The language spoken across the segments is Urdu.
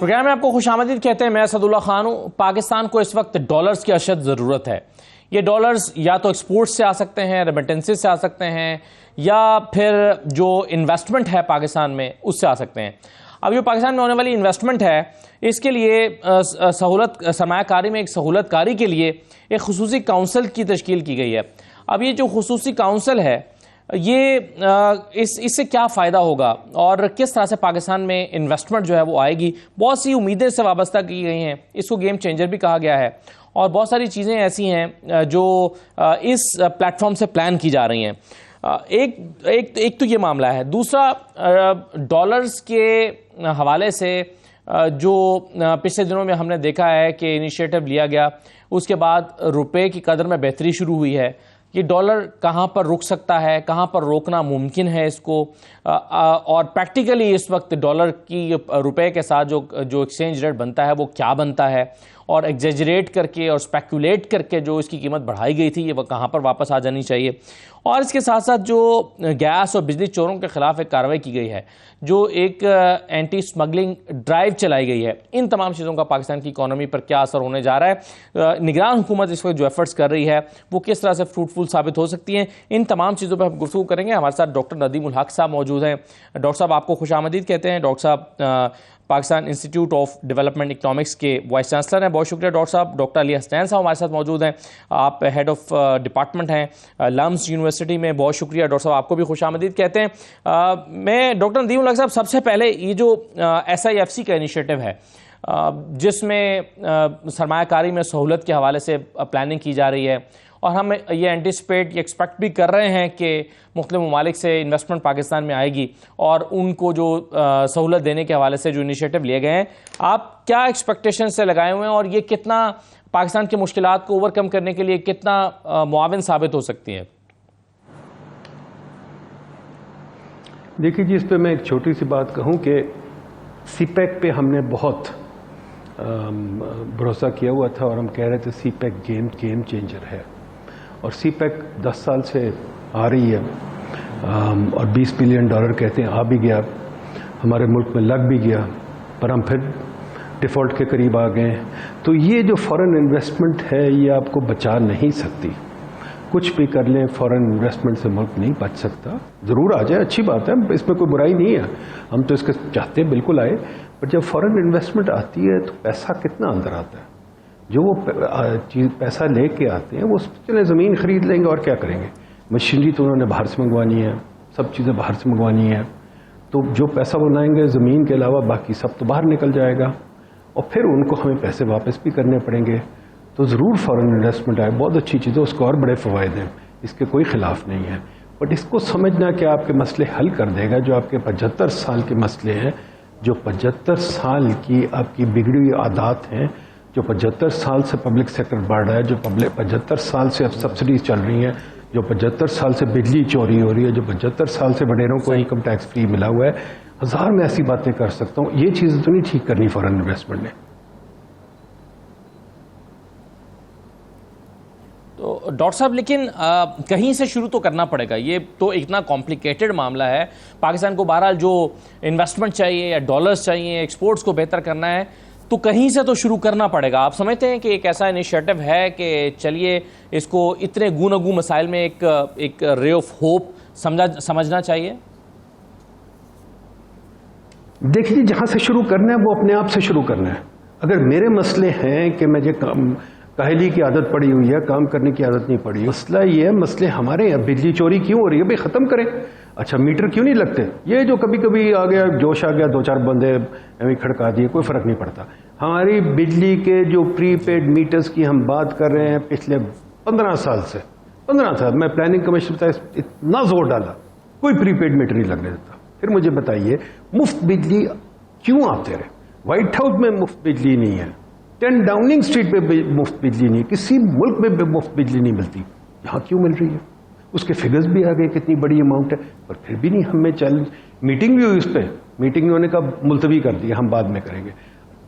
پروگرام میں آپ کو خوش آمدید کہتے ہیں. میں اسد اللہ خان ہوں. پاکستان کو اس وقت ڈالرز کی اشد ضرورت ہے. یہ ڈالرز یا تو ایکسپورٹ سے آ سکتے ہیں, ریمیٹنسز سے آ سکتے ہیں, یا پھر جو انویسٹمنٹ ہے پاکستان میں اس سے آ سکتے ہیں. اب یہ پاکستان میں ہونے والی انویسٹمنٹ ہے, اس کے لیے سرمایہ کاری میں ایک سہولت کاری کے لیے ایک خصوصی کونسل کی تشکیل کی گئی ہے. اب یہ جو خصوصی کونسل ہے, یہ اس سے کیا فائدہ ہوگا اور کس طرح سے پاکستان میں انویسٹمنٹ جو ہے وہ آئے گی؟ بہت سی امیدیں سے وابستہ کی گئی ہیں. اس کو گیم چینجر بھی کہا گیا ہے, اور بہت ساری چیزیں ایسی ہیں جو اس پلیٹ فارم سے پلان کی جا رہی ہیں. ایک تو یہ معاملہ ہے. دوسرا, ڈالرز کے حوالے سے جو پچھلے دنوں میں ہم نے دیکھا ہے کہ انیشیٹو لیا گیا, اس کے بعد روپے کی قدر میں بہتری شروع ہوئی ہے. یہ ڈالر کہاں پر رک سکتا ہے, کہاں پر روکنا ممکن ہے اس کو, اور پریکٹیکلی اس وقت ڈالر کی روپے کے ساتھ جو ایکسچینج ریٹ بنتا ہے وہ کیا بنتا ہے, اور ایگزیجریٹ کر کے اور اسپیکولیٹ کر کے جو اس کی قیمت بڑھائی گئی تھی یہ کہاں پر واپس آ جانی چاہیے. اور اس کے ساتھ ساتھ جو گیس اور بجلی چوروں کے خلاف ایک کارروائی کی گئی ہے, جو ایک اینٹی اسمگلنگ ڈرائیو چلائی گئی ہے, ان تمام چیزوں کا پاکستان کی اکانومی پر کیا اثر ہونے جا رہا ہے. نگران حکومت اس وقت جو ایفرٹس کر رہی ہے وہ کس طرح سے فروٹفل ثابت ہو سکتی ہیں, ان تمام چیزوں پہ ہم گفتگو کریں گے. ہمارے ساتھ ڈاکٹر ندیم الحق صاحب موجود ہیں. ڈاکٹر صاحب آپ کو خوش آمدید کہتے ہیں. ڈاکٹر صاحب Pakistan institute of development economics کے وائس چانسلر ہیں. بہت شکریہ ڈاکٹر صاحب. ڈاکٹر علی حسنین صاحب ہمارے ساتھ موجود ہیں, آپ ہیڈ آف ڈپارٹمنٹ ہیں لمز یونیورسٹی میں. بہت شکریہ ڈاکٹر صاحب, آپ کو بھی خوش آمدید کہتے ہیں. میں ڈاکٹر ندیم الحق صاحب, سب سے پہلے یہ جو SIFC کا انیشیٹو ہے جس میں سرمایہ کاری میں سہولت کے حوالے سے پلاننگ کی جا رہی ہے, اور ہم یہ اینٹیسپیٹ, یہ ایکسپیکٹ بھی کر رہے ہیں کہ مختلف ممالک سے انویسٹمنٹ پاکستان میں آئے گی, اور ان کو جو سہولت دینے کے حوالے سے جو انیشیٹو لیے گئے ہیں, آپ کیا ایکسپیکٹیشن سے لگائے ہوئے ہیں, اور یہ کتنا پاکستان کی مشکلات کو اوور کم کرنے کے لیے کتنا معاون ثابت ہو سکتی ہے؟ دیکھیے جی, اس پہ میں ایک چھوٹی سی بات کہوں کہ سی پیک پہ ہم نے بہت بھروسہ کیا ہوا تھا, اور ہم کہہ رہے تھے سی پیک گیم چینجر ہے, اور سی پیک 10 سال سے آ رہی ہے, اور $20 بلین کہتے ہیں آ بھی گیا, ہمارے ملک میں لگ بھی گیا, پر ہم پھر ڈیفالٹ کے قریب آ گئے. تو یہ جو فارن انویسٹمنٹ ہے یہ آپ کو بچا نہیں سکتی. کچھ بھی کر لیں, فارن انویسٹمنٹ سے ملک نہیں بچ سکتا. ضرور آ جائے, اچھی بات ہے, اس میں کوئی برائی نہیں ہے, ہم تو اس کے چاہتے ہیں بالکل آئے, پر جب فارن انویسٹمنٹ آتی ہے تو پیسہ کتنا اندر آتا ہے. جو وہ پیسہ لے کے آتے ہیں وہ چلے زمین خرید لیں گے اور کیا کریں گے, مشینری تو انہوں نے باہر سے منگوانی ہے, سب چیزیں باہر سے منگوانی ہے, تو جو پیسہ وہ لائیں گے زمین کے علاوہ باقی سب تو باہر نکل جائے گا, اور پھر ان کو ہمیں پیسے واپس بھی کرنے پڑیں گے. تو ضرور فارن انویسٹمنٹ آئے, بہت اچھی چیز ہے, اس کو اور بڑے فوائد ہیں, اس کے کوئی خلاف نہیں ہے, بٹ اس کو سمجھنا کہ آپ کے مسئلے حل کر دے گا. جو آپ کے 75 سال کے مسئلے ہیں, جو 75 سال کی آپ کی بگڑی ہوئی عادات ہیں, جو 75 سال سے پبلک سیکٹر بڑھ رہا ہے, جو 75 سال سے اب سبسڈیز چل رہی ہیں, جو 75 سال سے بجلی چوری ہو رہی ہے, جو 75 سال سے وڈیروں کو انکم ٹیکس فری ملا ہوا ہے, ہزار میں ایسی باتیں کر سکتا ہوں. یہ چیز تو نہیں ٹھیک کرنی فارن انویسٹمنٹ نے. تو ڈاکٹر صاحب, لیکن کہیں سے شروع تو کرنا پڑے گا. یہ تو اتنا کمپلیکیٹڈ معاملہ ہے. پاکستان کو بہرحال جو انویسٹمنٹ چاہیے یا ڈالرز چاہیے, ایکسپورٹس کو بہتر کرنا ہے, تو کہیں سے تو شروع کرنا پڑے گا. آپ سمجھتے ہیں کہ ایک ایسا انیشیٹو ہے کہ چلیے اس کو اتنے گوناگوں مسائل میں ایک رے آف ہوپ سمجھنا چاہیے؟ دیکھیے, جہاں سے شروع کرنا ہے وہ اپنے آپ سے شروع کرنا ہے. اگر میرے مسئلے ہیں کہ مجھے کاہلی کی عادت پڑی ہوئی ہے, کام کرنے کی عادت نہیں پڑی, مسئلہ یہ ہے, مسئلے ہمارے ہیں. بجلی چوری کیوں ہو رہی ہے, بھائی ختم کریں. اچھا, میٹر کیوں نہیں لگتے, یہ جو کبھی کبھی آ گیا, جوش آ گیا, 2-4 بندے کھڑکا دیے, کوئی فرق نہیں پڑتا. ہماری بجلی کے جو پری پیڈ میٹرز کی ہم بات کر رہے ہیں پچھلے 15 سال سے, 15 سال میں پلاننگ کمیشن سے اتنا زور ڈالا, کوئی پری پیڈ میٹر نہیں لگنے دیتا. پھر مجھے بتائیے مفت بجلی کیوں آتے رہے؟ وائٹ ہاؤس میں مفت بجلی نہیں ہے, 10 ڈاؤننگ اسٹریٹ پہ مفت بجلی نہیں ہے, کسی ملک میں مفت بجلی نہیں ملتی, یہاں کیوں مل رہی ہے؟ اس کے فگرز بھی آ گئے, کتنی بڑی اماؤنٹ ہے, پر پھر بھی نہیں. ہمیں چیلنج, میٹنگ بھی ہوئی, اس پہ میٹنگ ہونے کا ملتوی کر دیا, ہم بعد میں کریں گے.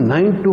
9 to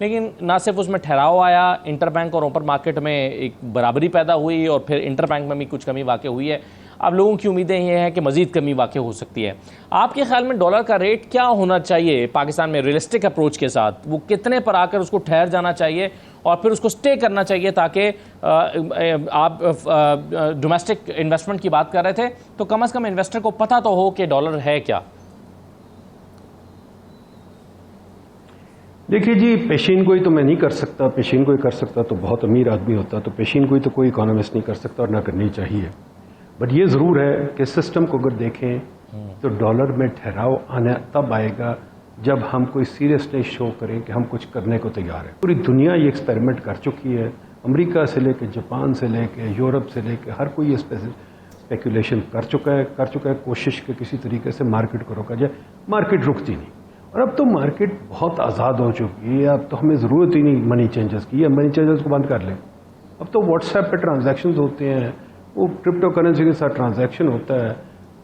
لیکن نہ صرف اس میں ٹھہراؤ آیا، انٹر بینک اور اوپن مارکیٹ میں ایک برابری پیدا ہوئی اور پھر انٹر بینک میں بھی کچھ کمی واقع ہوئی ہے. اب لوگوں کی امیدیں یہ ہیں کہ مزید کمی واقع ہو سکتی ہے. آپ کے خیال میں ڈالر کا ریٹ کیا ہونا چاہیے پاکستان میں ریئلسٹک اپروچ کے ساتھ؟ وہ کتنے پر آ کر اس کو ٹھہر جانا چاہیے اور پھر اس کو سٹے کرنا چاہیے تاکہ آپ ڈومیسٹک انویسٹمنٹ کی بات کر رہے تھے تو کم از کم انویسٹر کو پتہ تو ہو کہ ڈالر ہے کیا؟ دیکھیے جی، پیشین گوئی تو میں نہیں کر سکتا. پیشین گوئی کر سکتا تو بہت امیر آدمی ہوتا. تو پیشین گوئی تو کوئی اکانومسٹ نہیں کر سکتا اور نہ کرنی چاہیے. بٹ یہ ضرور ہے کہ سسٹم کو اگر دیکھیں تو ڈالر میں ٹھہراؤ آنا تب آئے گا جب ہم کوئی سیریسنیس شو کریں کہ ہم کچھ کرنے کو تیار ہیں. پوری دنیا یہ ایکسپیریمنٹ کر چکی ہے. امریکہ سے لے کے جاپان سے لے کے یورپ سے لے کے ہر کوئی اسپیکولیشن کر چکا ہے کوشش کہ کسی طریقے سے مارکیٹ کو روکا جائے. مارکیٹ رکتی نہیں. اور اب تو مارکیٹ بہت آزاد ہو چکی ہے. اب تو ہمیں ضرورت ہی نہیں منی چینجز کی. منی چینجز کو بند کر لیں. اب تو واٹس ایپ پہ ٹرانزیکشنز ہوتے ہیں، وہ کرپٹو کرنسی کے ساتھ ٹرانزیکشن ہوتا ہے،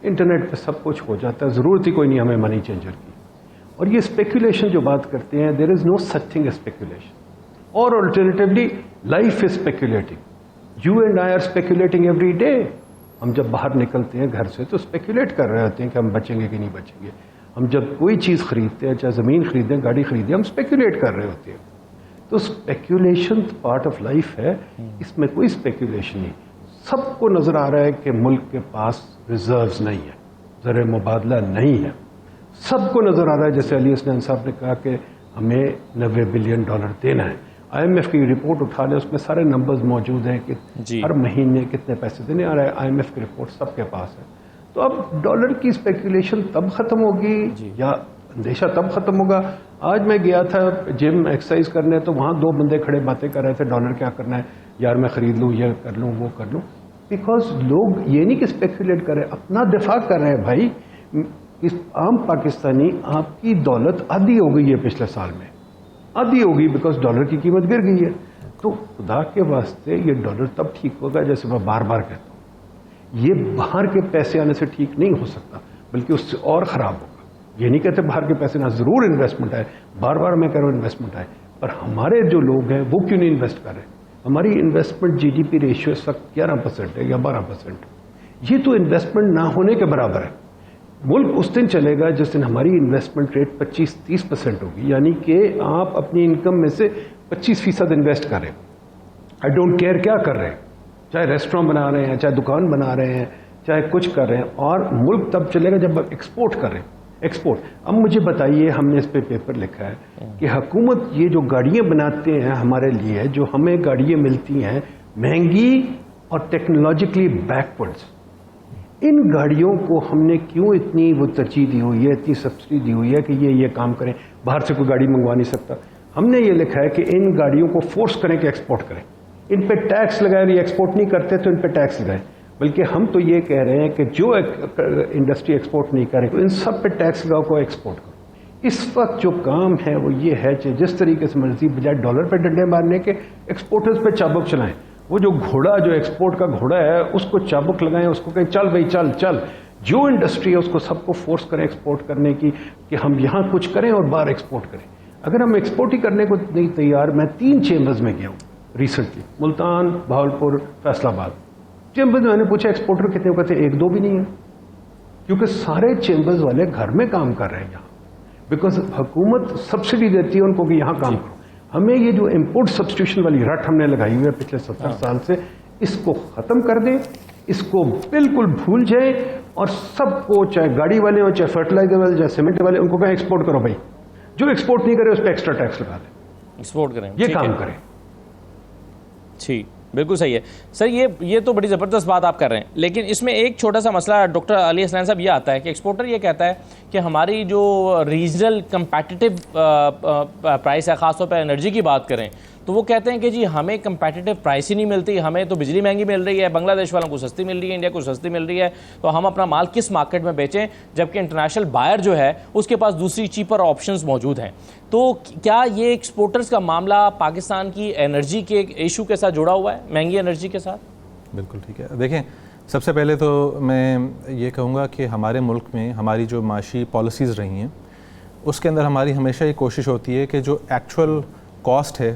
انٹرنیٹ پہ سب کچھ ہو جاتا ہے. ضرورت ہی کوئی نہیں ہمیں منی چینجر کی. اور یہ اسپیکولیشن جو بات کرتے ہیں، دیر از نو سچ تھنگ اسپیکولیشن. اور alternatively life is speculating. You and I R speculating every day. ہم جب باہر نکلتے ہیں گھر سے تو اسپیکولیٹ کر رہے ہوتے ہیں کہ ہم بچیں گے کہ نہیں بچیں گے. ہم جب کوئی چیز خریدتے ہیں، چاہے زمین خریدیں، گاڑی خریدیں، ہم اسپیکولیٹ کر رہے ہوتے ہیں. تو اسپیکولیشن پارٹ آف لائف ہے. اس میں کوئی اسپیکولیشن نہیں. سب کو نظر آ رہا ہے کہ ملک کے پاس ریزروز نہیں ہے، زر مبادلہ نہیں ہے. سب کو نظر آ رہا ہے، جیسے علی حسنین صاحب نے کہا کہ ہمیں $90 بلین دینا ہے. IMF کی رپورٹ اٹھا لیں، اس میں سارے نمبرز موجود ہیں کہ ہر مہینے کتنے پیسے دینے آ رہا ہے. IMF کی رپورٹ سب کے پاس ہے. تو اب ڈالر کی اسپیکولیشن تب ختم ہوگی یا اندیشہ تب ختم ہوگا. آج میں گیا تھا جم ایکسرسائز کرنے، تو وہاں 2 بندے کھڑے باتیں کر رہے تھے، ڈالر کیا کرنا ہے یار، میں خرید لوں، یہ کر لوں، وہ کر لوں. بیکاز لوگ یہ نہیں کہ اسپیکولیٹ کر رہے، اپنا دفاع کر رہے ہیں. بھائی عام پاکستانی، آپ کی دولت آدھی ہو گئی ہے پچھلے سال میں، آدھی ہو گئی بیکاز ڈالر کی قیمت گر گئی ہے. تو خدا کے واسطے یہ ڈالر تب ٹھیک ہوگا، جیسے میں بار بار کہتا ہوں، یہ باہر کے پیسے آنے سے ٹھیک نہیں ہو سکتا، بلکہ اس سے اور خراب ہوگا. یہ نہیں کہتے باہر کے پیسے نہ، ضرور انویسٹمنٹ آئے، بار بار میں کہہ رہا ہوں انویسٹمنٹ آئے، پر ہمارے جو لوگ ہیں وہ کیوں نہیں انویسٹ کر رہے؟ ہماری انویسٹمنٹ GDP ریشیو اس وقت 11% ہے یا 12%. یہ تو انویسٹمنٹ نہ ہونے کے برابر ہے. ملک اس دن چلے گا جس دن ہماری انویسٹمنٹ ریٹ 25-30% ہوگی، یعنی کہ آپ اپنی انکم میں سے 25% انویسٹ کریں. آئی ڈونٹ کیئر کیا کر رہے ہیں، چاہے ریسٹورینٹ بنا رہے ہیں، چاہے دکان بنا رہے ہیں، چاہے کچھ کر رہے ہیں. اور ملک تب چلے گا جب آپ ایکسپورٹ کریں. ایکسپورٹ. اب مجھے بتائیے، ہم نے اس پہ پیپر لکھا ہے کہ حکومت یہ جو گاڑیاں بناتے ہیں ہمارے لیے، جو ہمیں گاڑیاں ملتی ہیں مہنگی اور ٹیکنالوجیکلی بیکورڈز، ان گاڑیوں کو ہم نے کیوں اتنی وہ ترجیح دی ہوئی ہے، اتنی سبسڈی دی ہوئی ہے کہ یہ کام کریں؟ باہر سے کوئی گاڑی منگوا نہیں سکتا. ہم نے یہ لکھا ہے کہ ان گاڑیوں کو فورس کریں کہ ایکسپورٹ کریں، ان پہ ٹیکس لگائیں. یہ ایکسپورٹ نہیں کرتے تو ان پہ ٹیکس لگائیں. بلکہ ہم تو یہ کہہ رہے ہیں کہ جو انڈسٹری ایکسپورٹ نہیں کرے ان سب پہ ٹیکس لگاؤ کو ایکسپورٹ کرو. اس وقت جو کام ہے وہ یہ ہے کہ جس طریقے سے مرضی بجائے ڈالر پہ ڈنڈے مارنے کے ایکسپورٹرز پہ چابک چلائیں. وہ جو گھوڑا، جو ایکسپورٹ کا گھوڑا ہے، اس کو چابک لگائیں، اس کو کہیں چل بھائی چل چل. جو انڈسٹری ہے اس کو سب کو فورس کریں ایکسپورٹ کرنے کی کہ ہم یہاں کچھ کریں اور باہر ایکسپورٹ کریں. اگر ہم ایکسپورٹ ہی کرنے کو نہیں تیار، میں 3 چیمبرز میں گیا ہوں ریسنٹلی، ملتان، بہاولپور، فیصل آباد. چیمبرز میں نے پوچھا ایکسپورٹر کتنے، کہتے 1-2 بھی نہیں ہے، کیونکہ سارے چیمبرز والے گھر میں کام کر رہے ہیں یہاں، بیکاز حکومت سبسڈی دیتی ہے ان کو کہ یہاں کام کرو. ہمیں یہ جو امپورٹ سبسٹیوشن والی رٹ ہم نے لگائی ہوئی ہے پچھلے 70 سال سے، اس کو ختم کر دیں، اس کو بالکل بھول جائیں. اور سب کو، چاہے گاڑی والے ہوں، چاہے فرٹیلائزر والے، چاہے سیمنٹ والے، ان کو کہیں ایکسپورٹ کرو بھائی. جو ایکسپورٹ نہیں کرے اس پہ ایکسٹرا ٹیکس لگا دیں، ایکسپورٹ کریں، یہ کام کریں. ٹھیک، بالکل صحیح ہے سر. یہ تو بڑی زبردست بات آپ کر رہے ہیں، لیکن اس میں ایک چھوٹا سا مسئلہ ڈاکٹر علی حسنین صاحب یہ آتا ہے کہ ایکسپورٹر یہ کہتا ہے کہ ہماری جو ریجنل کمپیٹیٹیو پرائس ہے، خاص طور پہ انرجی کی بات کریں تو وہ کہتے ہیں کہ جی ہمیں کمپیٹیٹیو پرائس ہی نہیں ملتی، ہمیں تو بجلی مہنگی مل رہی ہے، بنگلہ دیش والوں کو سستی مل رہی ہے، انڈیا کو سستی مل رہی ہے، تو ہم اپنا مال کس مارکیٹ میں بیچیں جبکہ انٹرنیشنل بائر جو ہے اس کے پاس دوسری چیپر آپشنز موجود ہیں. تو کیا یہ ایکسپورٹرز کا معاملہ پاکستان کی انرجی کے ایشو کے ساتھ جڑا ہوا ہے، مہنگی انرجی کے ساتھ؟ بالکل ٹھیک ہے. دیکھیں، سب سے پہلے تو میں یہ کہوں گا کہ ہمارے ملک میں ہماری جو معاشی پالیسیز رہی ہیں اس کے اندر ہماری ہمیشہ یہ کوشش ہوتی ہے کہ جو ایکچول کاسٹ ہے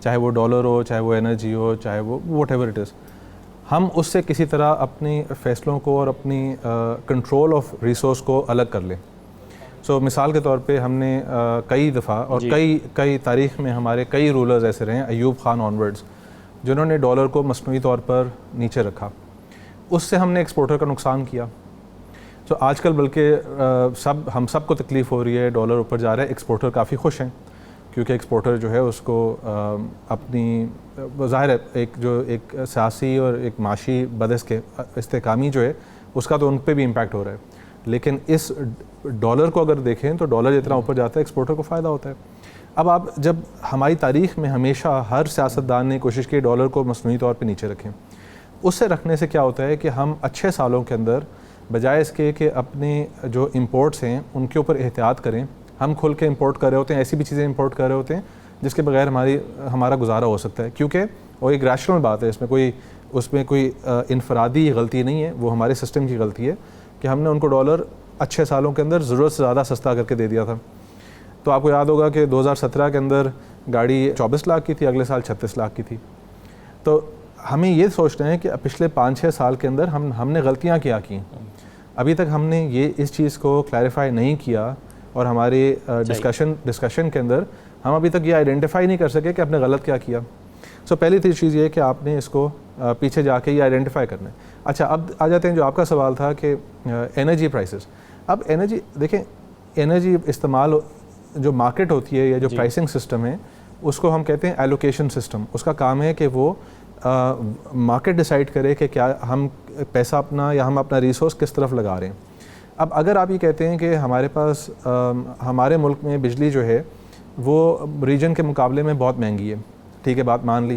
چاہے وہ ڈالر ہو, چاہے وہ انرجی ہو, چاہے وہ واٹ ایور اٹ از, ہم اس سے کسی طرح اپنی فیصلوں کو اور اپنی کنٹرول آف ریسورس کو الگ کر لیں. سو مثال کے طور پہ ہم نے کئی دفعہ اور کئی تاریخ میں ہمارے کئی رولرز ایسے رہے ہیں, ایوب خان آنورڈز, جنہوں نے ڈالر کو مصنوعی طور پر نیچے رکھا. اس سے ہم نے ایکسپورٹر کا نقصان کیا. سو آج کل بلکہ ہم سب کو تکلیف ہو رہی ہے, ڈالر اوپر جا رہا ہے, ایکسپورٹر کافی خوش ہیں کیونکہ ایکسپورٹر جو ہے اس کو اپنی ظاہر ہے ایک سیاسی اور ایک معاشی استحکامی جو ہے اس کا تو ان پہ بھی امپیکٹ ہو رہا ہے, لیکن اس ڈالر کو اگر دیکھیں تو ڈالر جتنا اوپر جاتا ہے ایکسپورٹر کو فائدہ ہوتا ہے. اب آپ جب ہماری تاریخ میں ہمیشہ ہر سیاستدان نے کوشش کی ڈالر کو مصنوعی طور پہ نیچے رکھیں, اس سے رکھنے سے کیا ہوتا ہے کہ ہم اچھے سالوں کے اندر بجائے اس کے کہ اپنے جو امپورٹس ہیں ان کے اوپر احتیاط کریں, ہم کھل کے امپورٹ کر رہے ہوتے ہیں, ایسی بھی چیزیں امپورٹ کر رہے ہوتے ہیں جس کے بغیر ہمارا گزارا ہو سکتا ہے, کیونکہ وہ ایک ریشنل بات ہے, اس میں کوئی انفرادی غلطی نہیں ہے, وہ ہمارے سسٹم کی غلطی ہے کہ ہم نے ان کو ڈالر اچھے سالوں کے اندر ضرورت سے زیادہ سستا کر کے دے دیا تھا. تو آپ کو یاد ہوگا کہ 2017 کے اندر گاڑی 24 لاکھ کی تھی, اگلے سال 36 لاکھ کی تھی. تو ہمیں یہ سوچنا ہے کہ پچھلے 5-6 سال کے اندر ہم نے غلطیاں کیا کی. ابھی تک ہم نے اس چیز کو کلیریفائی نہیں کیا اور ہماری ڈسکشن کے اندر ہم ابھی تک یہ آئیڈینٹیفائی نہیں کر سکے کہ آپ نے غلط کیا کیا. سو پہلی چیز یہ ہے کہ آپ نے اس کو پیچھے جا کے یہ آئیڈینٹیفائی کرنا ہے. اچھا, اب آ جاتے ہیں جو آپ کا سوال تھا کہ انرجی پرائسز. اب انرجی دیکھیں, انرجی استعمال جو مارکیٹ ہوتی ہے یا جو پرائسنگ سسٹم ہے اس کو ہم کہتے ہیں ایلوکیشن سسٹم. اس کا کام ہے کہ وہ مارکیٹ ڈیسائیڈ کرے کہ کیا ہم پیسہ اپنا یا ہم اپنا ریسورس کس طرف لگا رہے ہیں. اب اگر آپ یہ کہتے ہیں کہ ہمارے پاس ہمارے ملک میں بجلی جو ہے وہ ریجن کے مقابلے میں بہت مہنگی ہے, ٹھیک ہے, بات مان لی,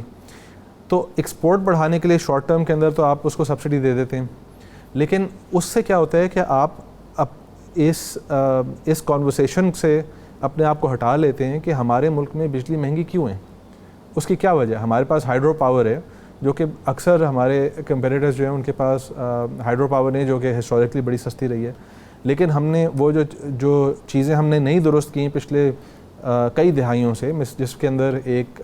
تو ایکسپورٹ بڑھانے کے لیے شارٹ ٹرم کے اندر تو آپ اس کو سبسڈی دے دیتے ہیں, لیکن اس سے کیا ہوتا ہے کہ آپ اس کانورسیشن سے اپنے آپ کو ہٹا لیتے ہیں کہ ہمارے ملک میں بجلی مہنگی کیوں ہے. اس کی کیا وجہ ہے؟ ہمارے پاس ہائیڈرو پاور ہے جو کہ اکثر ہمارے کمپیٹیٹرز جو ہیں ان کے پاس ہائیڈرو پاور نہیں جو کہ ہسٹوریکلی بڑی سستی رہی ہے, لیکن ہم نے وہ جو چیزیں ہم نے نہیں درست کی پچھلے کئی دہائیوں سے, جس کے اندر ایک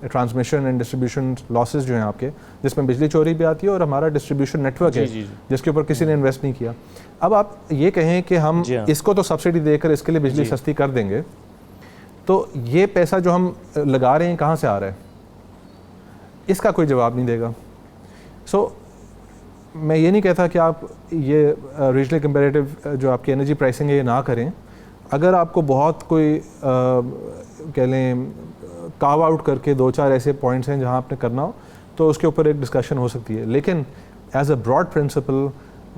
ٹرانسمیشن اینڈ ڈسٹریبیوشن لاسز جو ہیں آپ کے, جس میں بجلی چوری بھی آتی ہے اور ہمارا ڈسٹریبیوشن نیٹ ورک ہے جس کے اوپر کسی نے انویسٹ نہیں کیا. اب آپ یہ کہیں کہ ہم اس کو تو سبسڈی دے کر اس کے لیے بجلی سستی کر دیں گے, تو یہ پیسہ جو ہم لگا رہے ہیں کہاں سے آ رہا ہے, اس کا کوئی جواب نہیں دے گا. سو میں یہ نہیں کہتا کہ آپ یہ ریجنلی کمپیریٹیو جو آپ کی انرجی پرائسنگ ہے یہ نہ کریں. اگر آپ کو بہت کوئی کہہ لیں کاو آؤٹ کر کے 2-4 ایسے پوائنٹس ہیں جہاں آپ نے کرنا ہو تو اس کے اوپر ایک ڈسکشن ہو سکتی ہے, لیکن ایز اے براڈ پرنسپل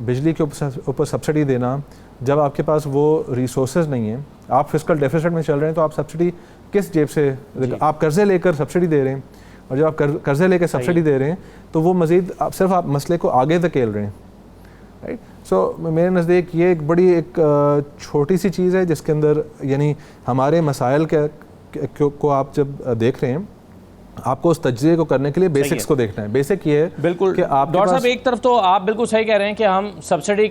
بجلی کے اوپر سبسڈی دینا, جب آپ کے پاس وہ ریسورسز نہیں ہیں, آپ فسکل ڈیفیسٹ میں چل رہے ہیں, تو آپ سبسڈی کس جیب سے, آپ قرضے لے کر سبسڈی دے رہے ہیں, اور جب آپ قرضے لے کے سبسڈی دے رہے ہیں تو وہ مزید صرف آپ مسئلے کو آگے دھکیل رہے ہیں, رائٹ. سو میرے نزدیک یہ ایک بڑی ایک چھوٹی سی چیز ہے جس کے اندر یعنی ہمارے مسائل کو آپ جب دیکھ رہے ہیں, آپ کو اس تجزیے کو کرنے کے لیے بیسکس کو دیکھنا ہے. بیسک یہ ہے بالکل کہ آپ ڈاکٹر صاحب ایک طرف تو آپ بالکل صحیح کہہ رہے ہیں کہ ہم سبسڈی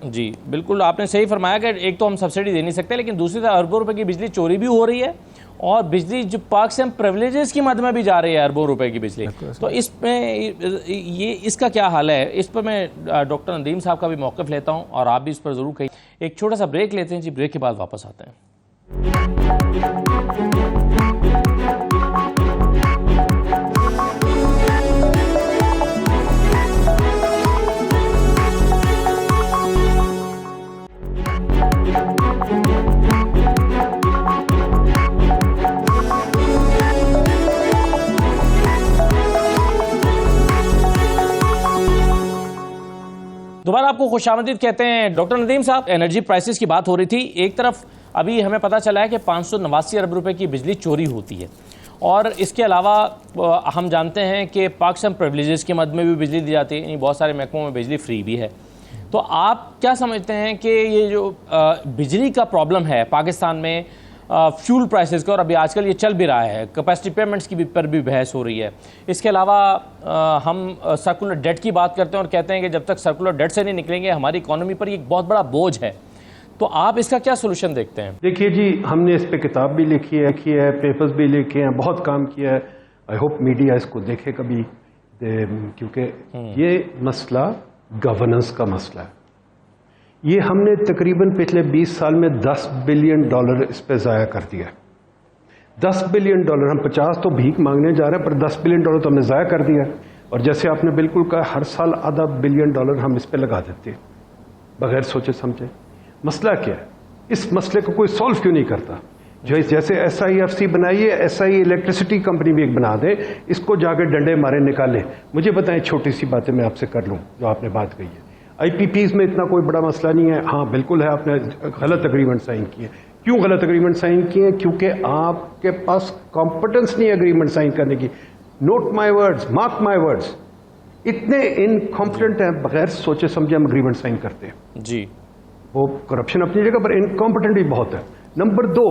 جی بالکل آپ نے صحیح فرمایا کہ ایک تو ہم سبسڈی دے نہیں سکتے, لیکن دوسری طرف اربوں روپے کی بجلی چوری بھی ہو رہی ہے, اور بجلی جو پاک سے ہم پریولیجز کی مد میں بھی جا رہی ہے اربوں روپے کی بجلی. تو اس میں اس کا کیا حال ہے, اس پر میں ڈاکٹر ندیم صاحب کا بھی موقف لیتا ہوں اور آپ بھی اس پر ضرور کہیں. ایک چھوٹا سا بریک لیتے ہیں جی, بریک کے بعد واپس آتے ہیں. دوبارہ آپ کو خوش آمدید کہتے ہیں. ڈاکٹر ندیم صاحب, انرجی پرائسز کی بات ہو رہی تھی. ایک طرف ابھی ہمیں پتہ چلا ہے کہ 589 ارب روپے کی بجلی چوری ہوتی ہے, اور اس کے علاوہ ہم جانتے ہیں کہ پاکستان پریولیجز کی مد میں بھی بجلی دی جاتی ہے, یعنی بہت سارے محکموں میں بجلی فری بھی ہے. تو آپ کیا سمجھتے ہیں کہ یہ جو بجلی کا پرابلم ہے پاکستان میں فیول پرائسز کا, اور ابھی آج کل یہ چل بھی رہا ہے, کیپیسٹی پیمنٹس کی پر بھی بحث ہو رہی ہے. اس کے علاوہ ہم سرکولر ڈیٹ کی بات کرتے ہیں اور کہتے ہیں کہ جب تک سرکولر ڈیٹ سے نہیں نکلیں گے ہماری اکانومی پر یہ ایک بہت بڑا بوجھ ہے. تو آپ اس کا کیا سولوشن دیکھتے ہیں؟ دیکھیے جی، ہم نے اس پہ کتاب بھی لکھی ہے، پیپرز بھی لکھے ہیں، بہت کام کیا ہے. آئی ہوپ میڈیا اس کو دیکھے کبھی، کیونکہ یہ مسئلہ گورننس کا مسئلہ ہے. یہ ہم نے تقریباً پچھلے 20 سال میں $10 بلین اس پہ ضائع کر دیا ہے. $10 بلین، ہم 50 تو بھیک مانگنے جا رہے ہیں، پر $10 بلین تو ہم نے ضائع کر دیا ہے. اور جیسے آپ نے بالکل کہا، ہر سال $0.5 بلین ہم اس پہ لگا دیتے ہیں بغیر سوچے سمجھے. مسئلہ کیا ہے؟ اس مسئلے کو کوئی سالو کیوں نہیں کرتا؟ جیسے SIFC بنائیے، SI الیکٹریسٹی کمپنی بھی ایک بنا دے، اس کو جا کے ڈنڈے مارے نکالے. مجھے بتائیں، چھوٹی سی باتیں میں آپ سے کر لوں جو آپ نے بات کہی ہے. IPPs میں اتنا کوئی بڑا مسئلہ نہیں ہے. ہاں بالکل ہے، آپ نے غلط اگریمنٹ سائن کیے. کیوں غلط اگریمنٹ سائن کیے؟ کیونکہ آپ کے پاس کمپٹنس نہیں ہے اگریمنٹ سائن کرنے کی. Note my words, mark my words, اتنے انکمپٹنٹ ہیں، بغیر سوچے سمجھے ہم اگریمنٹ سائن کرتے ہیں. جی، وہ کرپشن اپنی جگہ پر، انکمپٹنٹ بھی بہت ہے. نمبر 2،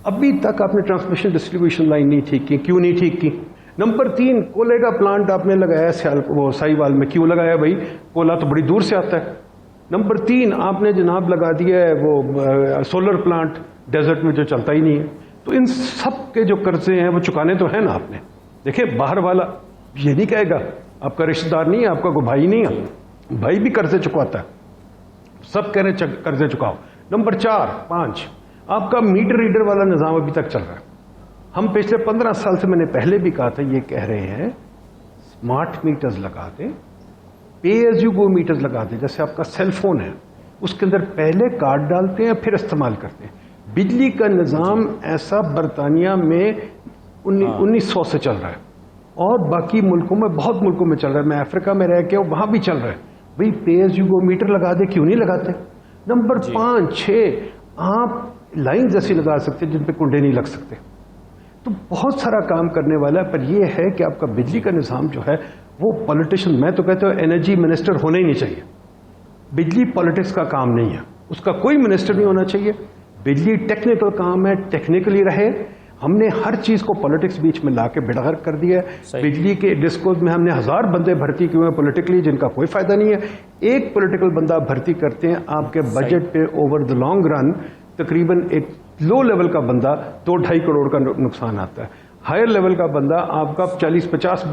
ابھی تک آپ نے ٹرانسمیشن ڈسٹریبیوشن لائن نہیں ٹھیک کی. کیوں نہیں ٹھیک کی؟ نمبر 3، کولے کا پلانٹ آپ نے لگایا سائی وال میں. کیوں لگایا بھائی؟ کولا تو بڑی دور سے آتا ہے. نمبر 3، آپ نے جناب لگا دیا ہے وہ سولر پلانٹ ڈیزرٹ میں جو چلتا ہی نہیں ہے. تو ان سب کے جو قرضے ہیں وہ چکانے تو ہیں نا آپ نے. دیکھیں، باہر والا یہ نہیں کہے گا، آپ کا رشتہ دار نہیں ہے، آپ کا کوئی بھائی نہیں ہے، بھائی بھی قرضے چکواتا ہے. سب کہہ رہے ہیں قرضے چکاؤ. نمبر 4، 5، آپ کا میٹر ریڈر والا نظام ابھی تک چل رہا ہے. ہم پچھلے 15 سال سے، میں نے پہلے بھی کہا تھا، یہ کہہ رہے ہیں اسمارٹ میٹرز لگا دیں، pay as you go meters لگا دیں. جیسے آپ کا سیل فون ہے، اس کے اندر پہلے کارڈ ڈالتے ہیں پھر استعمال کرتے ہیں. بجلی کا نظام ایسا برطانیہ میں 1900 سے چل رہا ہے، اور باقی ملکوں میں، بہت ملکوں میں چل رہا ہے. میں افریقہ میں رہ کے وہاں بھی چل رہا ہے. بھائی pay as you go meter لگا دے، کیوں نہیں لگاتے؟ نمبر 5، 6، آپ لائن ایسی لگا سکتے جن پہ کنڈے نہیں لگ سکتے. تو بہت سارا کام کرنے والا ہے. پر یہ ہے کہ آپ کا بجلی کا نظام جو ہے وہ پولیٹیشین، میں تو کہتا ہوں انرجی منسٹر ہونا ہی نہیں چاہیے. بجلی پالیٹکس کا کام نہیں ہے، اس کا کوئی منسٹر نہیں ہونا چاہیے. بجلی ٹیکنیکل کام ہے، ٹیکنیکلی رہے. ہم نے ہر چیز کو پالیٹکس بیچ میں لا کے بےڑغر کر دیا ہے. بجلی کے ڈسکوز میں ہم نے 1000 بندے بھرتی کیے ہیں پولیٹیکلی، جن کا کوئی فائدہ نہیں ہے. ایک پولیٹیکل بندہ بھرتی کرتے ہیں، آپ کے بجٹ پہ اوور دا لانگ رن تقریباً ایک لو لیول کا بندہ 2-2.5 کروڑ کا نقصان آتا ہے. ہائر لیول کا بندہ آپ کا 40-50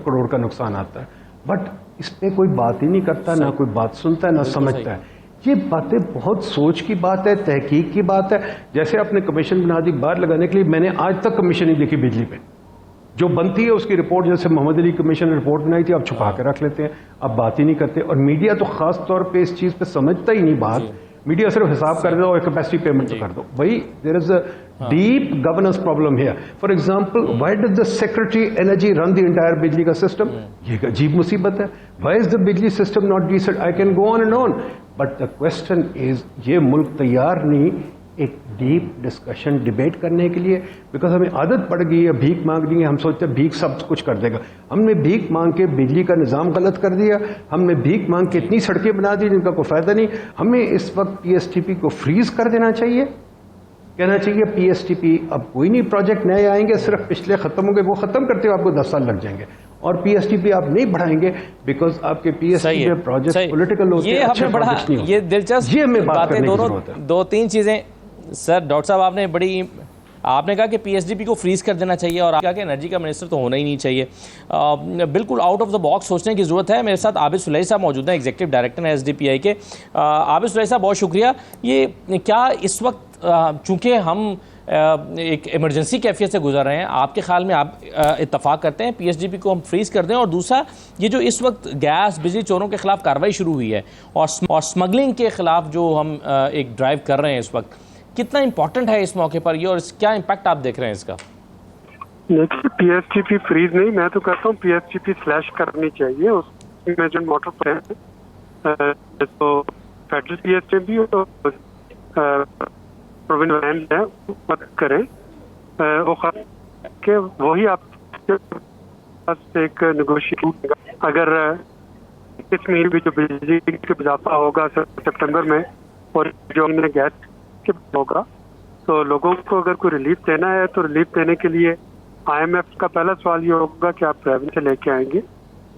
کروڑ کا نقصان آتا ہے. بٹ اس پہ کوئی بات ہی نہیں کرتا، نہ کوئی بات سنتا ہے، نہ سمجھتا ہے. یہ باتیں بہت سوچ کی بات ہے، تحقیق کی بات ہے. جیسے آپ نے کمیشن بنا دی باہر لگانے کے لیے، میں نے آج تک کمیشن نہیں لکھی بجلی پہ. جو بنتی ہے اس کی رپورٹ، جیسے محمد علی کمیشن نے رپورٹ بنائی تھی، اب چھپا کے رکھ لیتے ہیں، اب بات ہی نہیں کرتے. اور میڈیا تو خاص طور پہ اس چیز پہ سمجھتا ہی نہیں بات. میڈیا صرف حساب کر دو اور کیپیسٹی پیمنٹ کر دو. بھائی دیر از اے ڈیپ گورننس پرابلم ہے. For example, why does the secretary energy run the entire بجلی کا سسٹم؟ یہ عجیب مصیبت ہے. وائی از دا بجلی system not decent? I can go on and on. But the question is, یہ ملک تیار نہیں ایک ڈیپ ڈسکشن ڈبیٹ کرنے کے لیے، بیکاز ہمیں عادت پڑ گئی ہے بھیک مانگنی ہے. ہم سوچتے ہیں بھیک سب کچھ کر دے گا. ہم نے بھیک مانگ کے بجلی کا نظام غلط کر دیا. ہم نے بھیک مانگ کے اتنی سڑکیں بنا دی جن کا کوئی فائدہ نہیں. ہمیں اس وقت PSTP کو فریز کر دینا چاہیے. کہنا چاہیے PSTP اب کوئی نہیں، پروجیکٹ نئے آئیں گے، صرف پچھلے ختم ہوں گے، وہ ختم کرتے ہوئے آپ کو 10 سال لگ جائیں گے. اور PSTP آپ نہیں بڑھائیں گے بیکاز آپ کے PSTP پروجیکٹ پولیٹیکل ہوتے ہیں، اچھے پروجیکٹ نہیں ہوتے. یہ دلچسپ یہ ہمیں بات کرنے کی ضرورت ہے. 2-3 چیزیں سر. ڈاکٹر صاحب آپ نے کہا کہ PSDP کو فریز کر دینا چاہیے، اور آپ کہا کہ انرجی کا منسٹر تو ہونا ہی نہیں چاہیے. بالکل آؤٹ آف دا باکس سوچنے کی ضرورت ہے. میرے ساتھ عابد سلیح صاحب موجود ہیں، ایگزیکٹو ڈائریکٹر ہیں SDPI کے. عابد سلیح صاحب بہت شکریہ. یہ کیا اس وقت چونکہ ہم ایک ایمرجنسی کیفیت سے گزر رہے ہیں، آپ کے خیال میں آپ اتفاق کرتے ہیں PSDP کو ہم فریز کر دیں؟ اور دوسرا، یہ جو اس وقت گیس بجلی چوروں کے خلاف کارروائی شروع ہوئی ہے اور اسمگلنگ کے خلاف جو ہم ایک ڈرائیو کر رہے ہیں اس وقت، کتنا امپورٹنٹ ہے اس موقع پر یہ، اور کیا امپیکٹ آپ دیکھ رہے ہیں اس کا؟ PSTP فریز نہیں، میں تو کہتا ہوں PSTP سلیش کرنی چاہیے. اس میں جو موٹر پر ہے تو فیڈرل PSTP اور پروونس لینڈ ہے مدد کریں، وہ کہ وہی آپ ایک نیگوشیشن. اگر اس مہینے بھی جو بجلی کا اضافہ ہوگا سپٹمبر میں، اور جو ہم نے گیس کے ہوگا، تو لوگوں کو اگر کوئی ریلیف دینا ہے تو ریلیف دینے کے لیے IMF کا پہلا سوال یہ ہوگا کہ آپ ریونیو سے لے کے آئیں گے،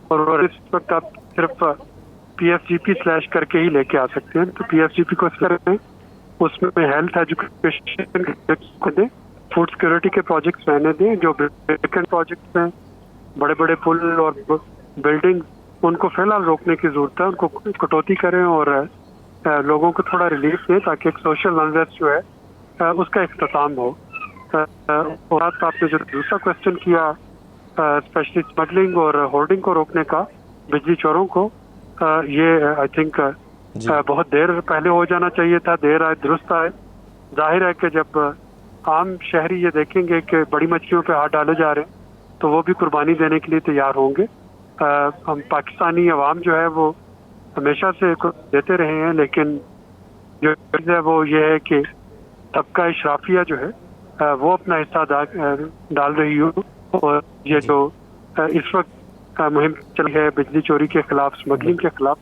اور اس وقت آپ صرف PSGP سلیش کر کے ہی لے کے آ سکتے ہیں. تو PSGP کو اس طرح اس میں ہیلتھ ایجوکیشن کو دیں, فوڈ سیکورٹی کے پروجیکٹس رہنے دیں. جو ویکنڈ پروجیکٹس ہیں, بڑے بڑے پل اور بلڈنگ, ان کو فی الحال روکنے کی ضرورت ہے. ان کو کٹوتی کریں اور لوگوں کو تھوڑا ریلیف دیں تاکہ ایک سوشل انریسٹ جو ہے اس کا اختتام ہو. اور آپ نے جو دوسرا کوشچن کیا اسپیشلی اسمگلنگ اور ہولڈنگ کو روکنے کا, بجلی چوروں کو, یہ آئی تھنک بہت دیر پہلے ہو جانا چاہیے تھا. دیر آئے درست آئے. ظاہر ہے کہ جب عام شہری یہ دیکھیں گے کہ بڑی مچھلیوں پہ ہاتھ ڈالے جا رہے ہیں تو وہ بھی قربانی دینے کے لیے تیار ہوں گے. ہم پاکستانی عوام جو ہے وہ ہمیشہ سے دیتے رہے ہیں, لیکن جو ہے وہ یہ ہے کہ طبقہ اشرافیہ جو ہے وہ اپنا حصہ ڈال رہی ہو. اور یہ جو اس وقت مہم چلی ہے بجلی چوری کے خلاف, اسمگلنگ کے خلاف,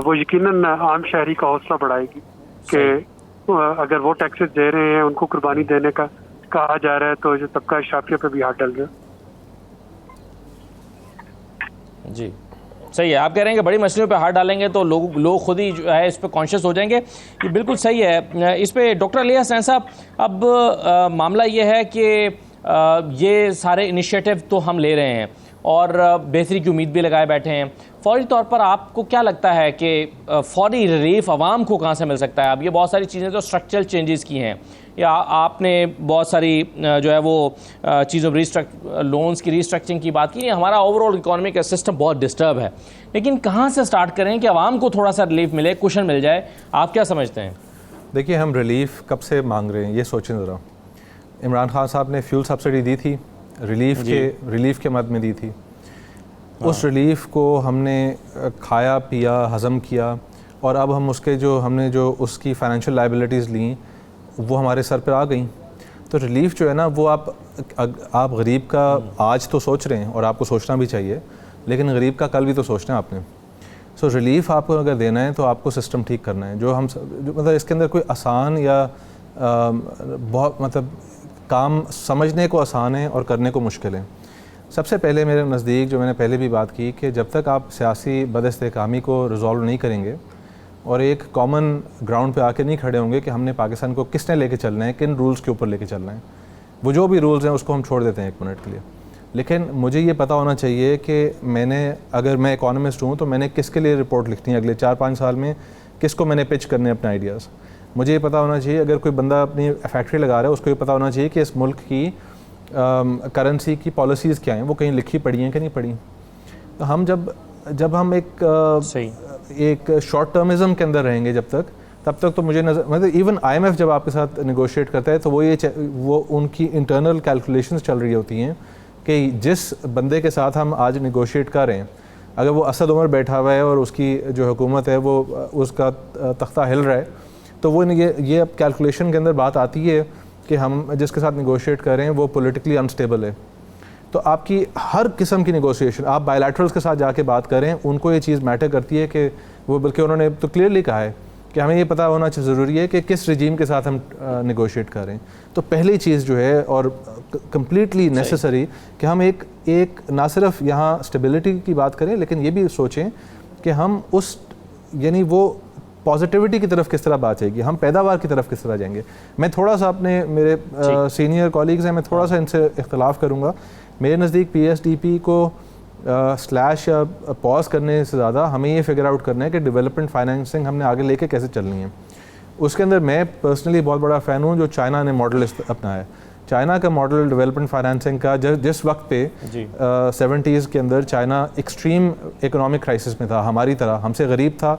وہ یقیناً عام شہری کا حوصلہ بڑھائے گی کہ اگر وہ ٹیکسز دے رہے ہیں, ان کو قربانی دینے کا کہا جا رہا ہے, تو جو طبقہ اشرافیہ پہ بھی ہاتھ ڈل رہا ہے. جی صحیح ہے. آپ کہہ رہے ہیں کہ بڑی مچھلیوں پہ ہاتھ ڈالیں گے تو لوگ خود ہی جو ہے اس پہ کانشیس ہو جائیں گے. یہ بالکل صحیح ہے. اس پہ ڈاکٹر علی حسین صاحب, اب معاملہ یہ ہے کہ یہ سارے انیشیٹو تو ہم لے رہے ہیں اور بہتری کی امید بھی لگائے بیٹھے ہیں. فوری طور پر آپ کو کیا لگتا ہے کہ فوری ریلیف عوام کو کہاں سے مل سکتا ہے؟ اب یہ بہت ساری چیزیں تو اسٹرکچرل چینجز کی ہیں, یا آپ نے بہت ساری جو ہے وہ چیزوں لونز کی ریسٹرکچرنگ کی بات کی. ہمارا اوور آل اکانومی کا سسٹم بہت ڈسٹرب ہے, لیکن کہاں سے سٹارٹ کریں کہ عوام کو تھوڑا سا ریلیف ملے, کشن مل جائے؟ آپ کیا سمجھتے ہیں؟ دیکھیے, ہم ریلیف کب سے مانگ رہے ہیں یہ سوچیں ذرا. عمران خان صاحب نے فیول سبسڈی دی تھی, ریلیف کے مد میں دی تھی. اس ریلیف کو ہم نے کھایا پیا, ہضم کیا, اور اب ہم اس کی فائنینشیل لائبلٹیز لیں وہ ہمارے سر پہ آ گئیں. تو ریلیف جو ہے نا وہ آپ غریب کا آج تو سوچ رہے ہیں, اور آپ کو سوچنا بھی چاہیے, لیکن غریب کا کل بھی تو سوچنا ہے آپ نے. سو ریلیف آپ کو اگر دینا ہے تو آپ کو سسٹم ٹھیک کرنا ہے. مطلب اس کے اندر کوئی آسان یا بہت مطلب کام سمجھنے کو آسان ہے اور کرنے کو مشکل ہے. سب سے پہلے میرے نزدیک, جو میں نے پہلے بھی بات کی, کہ جب تک آپ سیاسی بداستحکامی کو ریزالو نہیں کریں گے اور ایک کامن گراؤنڈ پہ آ کے نہیں کھڑے ہوں گے کہ ہم نے پاکستان کو کس نے لے کے چلنا ہے, کن رولز کے اوپر لے کے چلنا ہے. وہ جو بھی رولز ہیں اس کو ہم چھوڑ دیتے ہیں 1 منٹ کے لیے, لیکن مجھے یہ پتہ ہونا چاہیے کہ اگر میں اکانومسٹ ہوں تو میں نے کس کے لیے رپورٹ لکھنی ہے اگلے 4-5 سال میں, کس کو میں نے پچ کرنے اپنے آئیڈیاز. مجھے یہ پتہ ہونا چاہیے, اگر کوئی بندہ اپنی فیکٹری لگا رہا ہے اس کو یہ پتہ ہونا چاہیے کہ اس ملک کی کرنسی کی پالیسیز کیا ہیں, وہ کہیں لکھی پڑھی ہیں کہ نہیں پڑھی. تو ہم جب ہم ایک شارٹ ٹرمزم کے اندر رہیں گے تب تک تو مجھے مطلب ایون IMF جب آپ کے ساتھ نیگوشیٹ کرتا ہے تو وہ ان کی انٹرنل کیلکولیشنز چل رہی ہوتی ہیں کہ جس بندے کے ساتھ ہم آج نیگوشیٹ کر رہے ہیں, اگر وہ اسد عمر بیٹھا ہوا ہے اور اس کی جو حکومت ہے وہ اس کا تختہ ہل رہا ہے, تو وہ یہ اب کیلکولیشن کے اندر بات آتی ہے کہ ہم جس کے ساتھ نیگوشیٹ کر رہے ہیں وہ پولیٹیکلی انسٹیبل ہے. تو آپ کی ہر قسم کی نیگوشیشن, آپ بائیلیٹرلز کے ساتھ جا کے بات کریں, ان کو یہ چیز میٹر کرتی ہے کہ وہ, بلکہ انہوں نے تو کلیئرلی کہا ہے کہ ہمیں یہ پتہ ہونا ضروری ہے کہ کس رجیم کے ساتھ ہم نیگوشیٹ کر رہے ہیں. تو پہلی چیز جو ہے اور کمپلیٹلی نیسیسری کہ ہم ایک نہ صرف یہاں اسٹیبلٹی کی بات کریں, لیکن یہ بھی سوچیں کہ ہم یعنی وہ پازیٹیوٹی کی طرف کس طرح بات جائے گی, ہم پیداوار کی طرف کس طرح جائیں گے. میں تھوڑا سا میرے سینئر کولیگز ہیں, میں تھوڑا سا ان سے اختلاف کروں گا. میرے نزدیک PSDP کو سلیش یا پاز کرنے سے زیادہ ہمیں یہ فگر آؤٹ کرنا ہے کہ ڈیولپمنٹ فائنینسنگ ہم نے آگے لے کے کیسے چلنی ہے. اس کے اندر میں پرسنلی بہت بڑا فین ہوں جو چائنا نے ماڈل اپنایا ہے. چائنا کا ماڈل ڈیولپمنٹ فائنینسنگ کا جس وقت پہ 70s کے اندر چائنا ایکسٹریم اکنامک کرائسس میں تھا, ہماری طرح ہم سے غریب تھا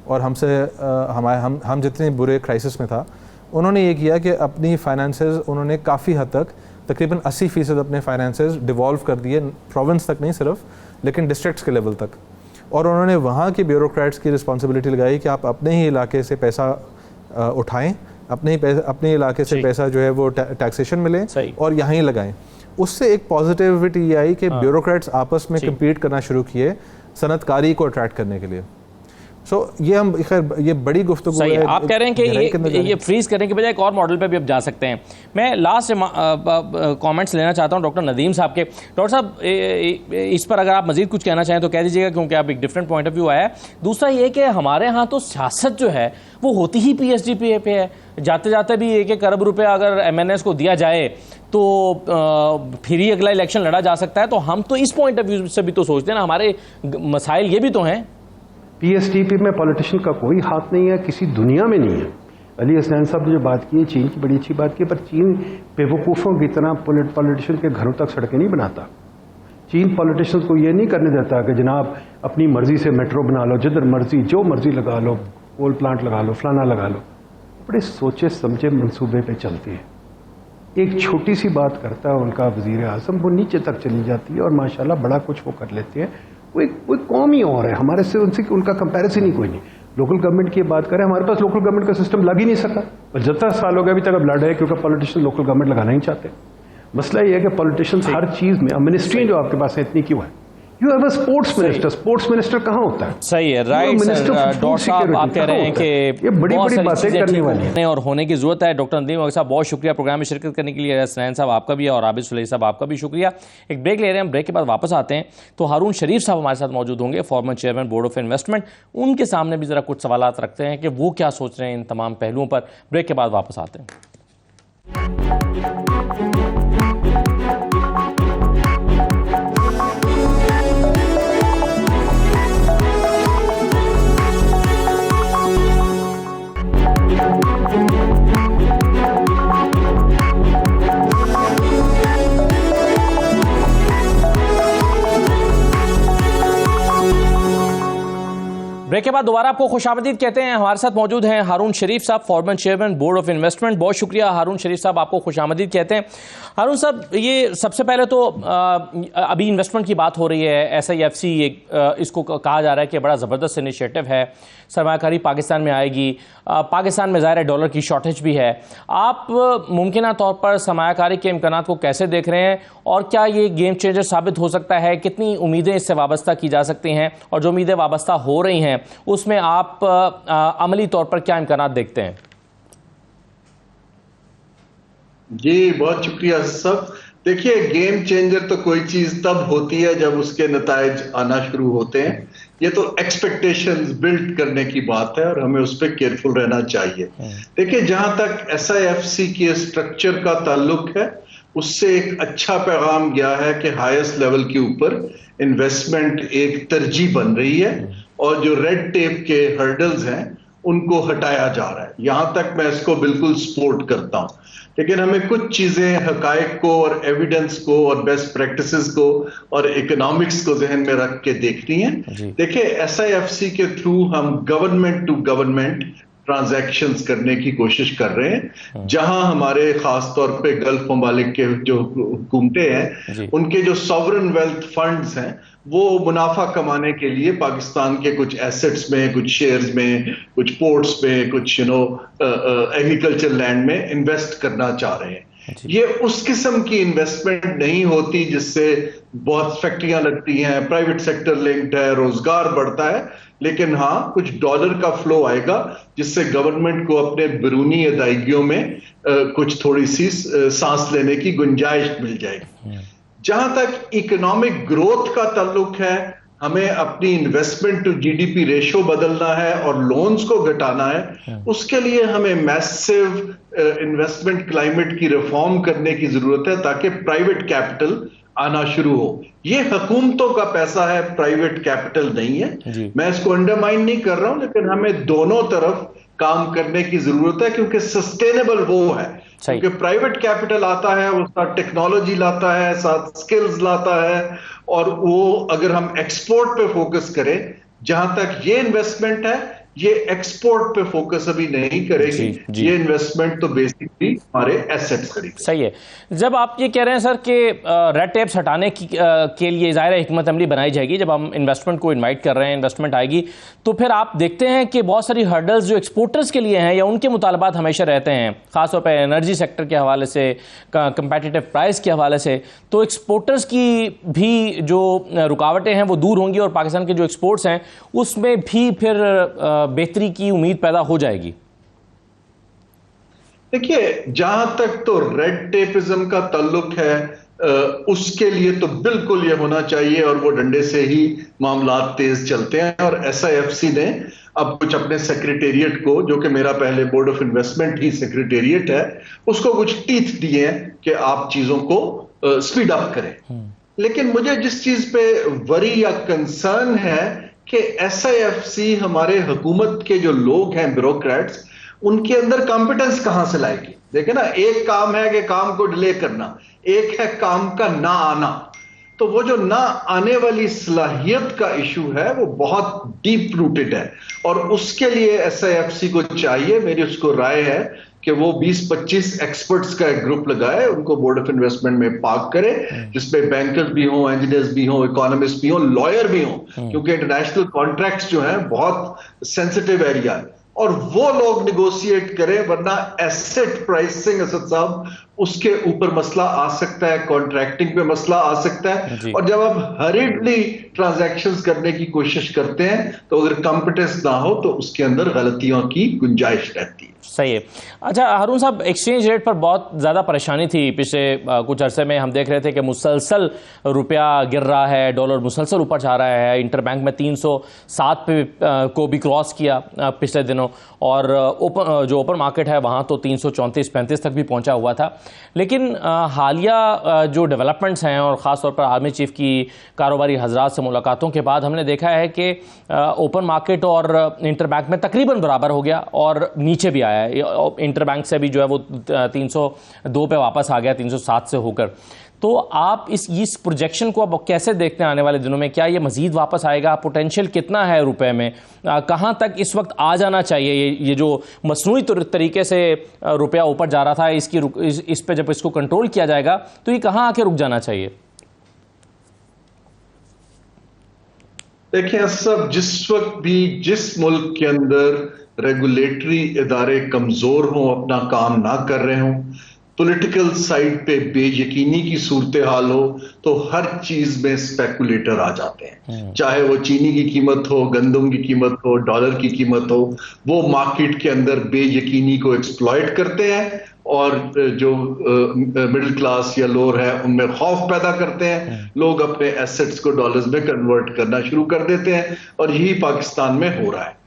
اور ہم جتنے برے کرائسس میں تھا, انہوں نے یہ کیا کہ اپنی فائنینسز انہوں نے کافی حد تک تقریباً 80% اپنے فائنینسز ڈیوالو کر دیے, پروونس تک نہیں صرف لیکن ڈسٹرکٹس کے لیول تک. اور انہوں نے وہاں کے بیوروکریٹس کی رسپانسبلٹی لگائی کہ آپ اپنے ہی علاقے سے پیسہ اٹھائیں, اپنے علاقے سے پیسہ جو ہے وہ ٹیکسیشن ملے اور یہاں ہی لگائیں. اس سے ایک پازیٹیوٹی یہ آئی کہ بیوروکریٹس آپس میں کمپیٹ کرنا شروع کیے صنعت کاری کو اٹریکٹ کرنے کے لیے. سو یہ ہم خیر یہ بڑی گفتگو صحیح ہے. آپ کہہ رہے ہیں کہ یہ فریز کرنے کے بجائے ایک اور ماڈل پہ بھی اب جا سکتے ہیں. میں لاسٹ کامنٹس لینا چاہتا ہوں ڈاکٹر ندیم صاحب کے. ڈاکٹر صاحب اس پر اگر آپ مزید کچھ کہنا چاہیں تو کہہ دیجیے گا, کیونکہ آپ ایک ڈفرینٹ پوائنٹ آف ویو آیا ہے. دوسرا یہ کہ ہمارے ہاں تو سیاست جو ہے وہ ہوتی ہی پی ایس ڈی پہ ہے. جاتے جاتے بھی 1-1 ارب روپے اگر ایم این ایس کو دیا جائے تو پھر ہی اگلا الیکشن لڑا جا سکتا ہے. تو ہم تو اس پوائنٹ آف ویو سے بھی تو سوچتے ہیں نا, ہمارے مسائل یہ بھی تو ہیں. پی ایس ٹی پی میں پولیٹیشین کا کوئی ہاتھ نہیں ہے, کسی دنیا میں نہیں ہے. علی حسنین صاحب نے جو بات کی ہے چین کی بڑی اچھی بات کی, پر چین بیوقوفوں کی طرح پولیٹیشین کے گھروں تک سڑکیں نہیں بناتا. چین پولیٹیشین کو یہ نہیں کرنے دیتا کہ جناب اپنی مرضی سے میٹرو بنا لو, جدھر مرضی جو مرضی لگا لو, کول پلانٹ لگا لو, فلانا لگا لو. بڑے سوچے سمجھے منصوبے پہ چلتے ہیں. ایک چھوٹی سی بات کرتا ہے ان کا وزیر اعظم, وہ نیچے تک چلی جاتی ہے اور ماشاءاللہ بڑا کچھ وہ کر لیتے ہیں. وہ ایک قوم ہی اور ہے ہمارے سے, ان کا کمپیریزن ہی کوئی نہیں. لوکل گورنمنٹ کی بات کریں, ہمارے پاس لوکل گورنمنٹ کا سسٹم لگ ہی نہیں سکا. اور 70 سال ہو گئے ابھی تک اب لڑ رہے ہیں کیونکہ پولیٹیشین لوکل گورنمنٹ لگانا ہی چاہتے ہیں. مسئلہ یہ ہے کہ پولیٹیشینس ہر چیز میں, منسٹری جو آپ کے پاس ہے اتنی کیوں ہے؟ You have a sports minister. Sports minister کہاں ہوتا ہے؟ صحیح ہے, رائٹ سر. ڈاکٹر صاحب آپ کہہ رہے ہیں کہ یہ بڑی بڑی باتیں کرنے والی ہیں اور ہونے کی ضرورت ہے. ڈاکٹر ندیم صاحب بہت شکریہ پروگرام میں شرکت کرنے کے لیے. حسنین صاحب آپ کا بھی ہے اور عابد سلیح صاحب آپ کا بھی شکریہ. ایک بریک لے رہے ہیں, بریک کے بعد واپس آتے ہیں تو ہارون شریف صاحب ہمارے ساتھ موجود ہوں گے, former chairman board of investment. ان کے سامنے بھی ذرا کچھ سوالات رکھتے ہیں کہ وہ کیا سوچ رہے ہیں ان تمام پہلوؤں پر. بریک کے بعد واپس آتے ہیں. بریک کے بعد دوبارہ آپ کو خوش آمدید کہتے ہیں. ہمارے ساتھ موجود ہیں ہارون شریف صاحب, former chairman board of investment. بہت شکریہ ہارون شریف صاحب, آپ کو خوش آمدید کہتے ہیں. ہارون صاحب, یہ سب سے پہلے تو ابھی انویسٹمنٹ کی بات ہو رہی ہے, ایس آئی ایف سی اس کو کہا جا رہا ہے کہ بڑا زبردست انیشیٹو ہے, سرمایہ کاری پاکستان میں آئے گی. پاکستان میں ظاہر ہے ڈالر کی شارٹیج بھی ہے. آپ ممکنہ طور پر سرمایہ کاری کے امکانات کو کیسے دیکھ رہے ہیں, اور کیا یہ گیم چینجر ثابت ہو سکتا ہے؟ کتنی امیدیں اس سے وابستہ کی جا سکتی ہیں, اور جو امیدیں وابستہ ہو رہی ہیں اس میں آپ عملی طور پر کیا امکانات دیکھتے ہیں؟ جی بہت شکریہ صاحب. دیکھیے گیم چینجر تو کوئی چیز تب ہوتی ہے جب اس کے نتائج آنا شروع ہوتے ہیں. یہ تو ایکسپیکٹیشنز بلڈ کرنے کی بات ہے اور ہمیں اس پہ کیئرفل رہنا چاہیے. دیکھیے جہاں تک ایس آئی ایف سی کے اسٹرکچر کا تعلق ہے, اس سے ایک اچھا پیغام گیا ہے کہ ہائیسٹ لیول کے اوپر انویسٹمنٹ ایک ترجیح بن رہی ہے, اور جو ریڈ ٹیپ کے ہرڈلز ہیں ان کو ہٹایا جا رہا ہے. یہاں تک میں اس کو بالکل سپورٹ کرتا ہوں. لیکن ہمیں کچھ چیزیں حقائق کو اور ایویڈنس کو اور بیسٹ پریکٹسز کو اور اکنامکس کو ذہن میں رکھ کے دیکھنی ہے. دیکھیں ایس آئی ایف سی کے تھرو ہم گورنمنٹ ٹو گورنمنٹ ٹرانزیکشنز کرنے کی کوشش کر رہے ہیں, جہاں ہمارے خاص طور پہ گلف ممالک کے جو حکومتیں ہیں ان کے جو ساورن ویلتھ فنڈز ہیں وہ منافع کمانے کے لیے پاکستان کے کچھ ایسٹس میں, کچھ شیئرز میں, کچھ پورٹس میں, کچھ ایگریکلچر لینڈ میں انویسٹ کرنا چاہ رہے ہیں. یہ اس قسم کی انویسٹمنٹ نہیں ہوتی جس سے بہت فیکٹریاں لگتی ہیں, پرائیویٹ سیکٹر لنکڈ ہے, روزگار بڑھتا ہے, لیکن ہاں کچھ ڈالر کا فلو آئے گا جس سے گورنمنٹ کو اپنے بیرونی ادائیگیوں میں کچھ تھوڑی سی سانس لینے کی گنجائش مل جائے گی. جہاں تک اکنامک گروتھ کا تعلق ہے, ہمیں اپنی investment to G D P ratio بدلنا ہے اور لونز کو گھٹانا ہے. اس کے لیے ہمیں میسو انویسٹمنٹ کلائمیٹ کی ریفارم کرنے کی ضرورت ہے تاکہ پرائیویٹ کیپٹل آنا شروع ہو. یہ حکومتوں کا پیسہ ہے, پرائیویٹ کیپٹل نہیں ہے. میں اس کو انڈرمائن نہیں کر رہا ہوں, لیکن ہمیں دونوں طرف کام کرنے کی ضرورت ہے کیونکہ سسٹینیبل وہ ہے. کیونکہ پرائیویٹ کیپٹل آتا ہے, وہ ساتھ ٹیکنالوجی لاتا ہے, ساتھ سکلز لاتا ہے, اور وہ اگر ہم ایکسپورٹ پہ فوکس کریں, جہاں تک یہ انویسٹمنٹ ہے یہ ایکسپورٹ پہ فوکس ابھی نہیں کرے گی. یہ انویسٹمنٹ تو بیسکلی ہمارے ایسٹس کرے گی. صحیح ہے. جب آپ یہ کہہ رہے ہیں سر کہ ریڈ ٹیپس ہٹانے کے لیے ظاہر حکمت عملی بنائی جائے گی, جب ہم انویسٹمنٹ کو انوائٹ کر رہے ہیں, انویسٹمنٹ آئے گی, تو پھر آپ دیکھتے ہیں کہ بہت ساری ہرڈلز جو ایکسپورٹرز کے لیے ہیں یا ان کے مطالبات ہمیشہ رہتے ہیں, خاص طور پہ انرجی سیکٹر کے حوالے سے, کمپیٹیٹو پرائز کے حوالے سے, تو ایکسپورٹرز کی بھی جو رکاوٹیں ہیں وہ دور ہوں گی اور پاکستان کے جو ایکسپورٹس ہیں اس میں بھی پھر بہتری کی امید پیدا ہو جائے گی. دیکھیے, جہاں تک تو ریڈ ٹیپزم کا تعلق ہے اس کے لیے تو بالکل یہ ہونا چاہیے, اور وہ ڈنڈے سے ہی معاملات تیز چلتے ہیں. اور ایس آئی ایف سی نے اب کچھ اپنے سیکریٹریٹ کو, جو کہ میرا پہلے board of investment he secretariat ہے, اس کو کچھ ٹیتھ دیے ہیں کہ آپ چیزوں کو سپیڈ اپ کریں. لیکن مجھے جس چیز پہ وری یا کنسرن ہے کہ ایس آئی ایف سی ہمارے حکومت کے جو لوگ ہیں, بیوروکریٹس, ان کے اندر کمپیٹنس کہاں سے لائے گی. دیکھیں نا, ایک کام ہے کہ کام کو ڈیلے کرنا, ایک ہے کام کا نہ آنا. تو وہ جو نہ آنے والی صلاحیت کا ایشو ہے وہ بہت ڈیپ روٹڈ ہے, اور اس کے لیے ایس آئی ایف سی کو چاہیے, میری اس کو رائے ہے کہ وہ 20-25 ایکسپرٹس کا ایک گروپ لگائے, ان کو بورڈ آف انویسٹمنٹ میں پارک کرے, جس میں بینکرز بھی ہوں, انجینئرز بھی ہوں, اکانومسٹ بھی ہوں, لائر بھی ہوں, کیونکہ انٹرنیشنل کانٹریکٹس جو ہیں بہت سینسٹیو ایریا ہے, اور وہ لوگ نیگوشیٹ کریں. ورنہ ایسٹ پرائسنگ, اسد صاحب, اس کے اوپر مسئلہ آ سکتا ہے, کانٹریکٹنگ پہ مسئلہ آ سکتا ہے. اور جب آپ ہریڈلی ٹرانزیکشنز کرنے کی کوشش کرتے ہیں تو اگر کمپیٹنس نہ ہو تو اس کے اندر غلطیوں کی گنجائش رہتی ہے. صحیح ہے. اچھا ہارون صاحب, ایکسچینج ریٹ پر بہت زیادہ پریشانی تھی پچھلے کچھ عرصے میں. ہم دیکھ رہے تھے کہ مسلسل روپیہ گر رہا ہے, ڈالر مسلسل اوپر جا رہا ہے. انٹر بینک میں 307 پہ کو بھی کراس کیا پچھلے دنوں, اور جو اوپن مارکیٹ ہے وہاں تو 334-35 تک بھی پہنچا ہوا تھا. لیکن حالیہ جو ڈیولپمنٹس ہیں, اور خاص طور پر آرمی چیف کی کاروباری حضرات سے ملاقاتوں کے بعد ہم نے دیکھا ہے کہ اوپن مارکیٹ اور انٹر بینک میں تقریباً برابر ہو گیا, اور نیچے بھی آیا ہے. انٹر بینک سے بھی جو ہے وہ 302 پہ واپس آ گیا 307 سے ہو کر. تو آپ اس پروجیکشن کو اب کیسے دیکھتے ہیں آنے والے دنوں میں؟ کیا یہ مزید واپس آئے گا؟ پوٹینشیل کتنا ہے روپے میں؟ کہاں تک اس وقت آ جانا چاہیے یہ جو مصنوعی طریقے سے روپیہ اوپر جا رہا تھا, اس پہ جب اس کو کنٹرول کیا جائے گا تو یہ کہاں آ کے رک جانا چاہیے؟ دیکھیں سب, جس وقت بھی جس ملک کے اندر ریگولیٹری ادارے کمزور ہوں, اپنا کام نہ کر رہے ہوں, پولیٹیکل سائڈ پہ بے یقینی کی صورتحال ہو, تو ہر چیز میں اسپیکولیٹر آ جاتے ہیں. چاہے وہ چینی کی قیمت ہو, گندم کی قیمت ہو, ڈالر کی قیمت ہو, وہ مارکیٹ کے اندر بے یقینی کو ایکسپلائٹ کرتے ہیں, اور جو مڈل کلاس یا لوور ہے ان میں خوف پیدا کرتے ہیں. لوگ اپنے ایسٹس کو ڈالرز میں کنورٹ کرنا شروع کر دیتے ہیں, اور یہی پاکستان میں ہو رہا ہے.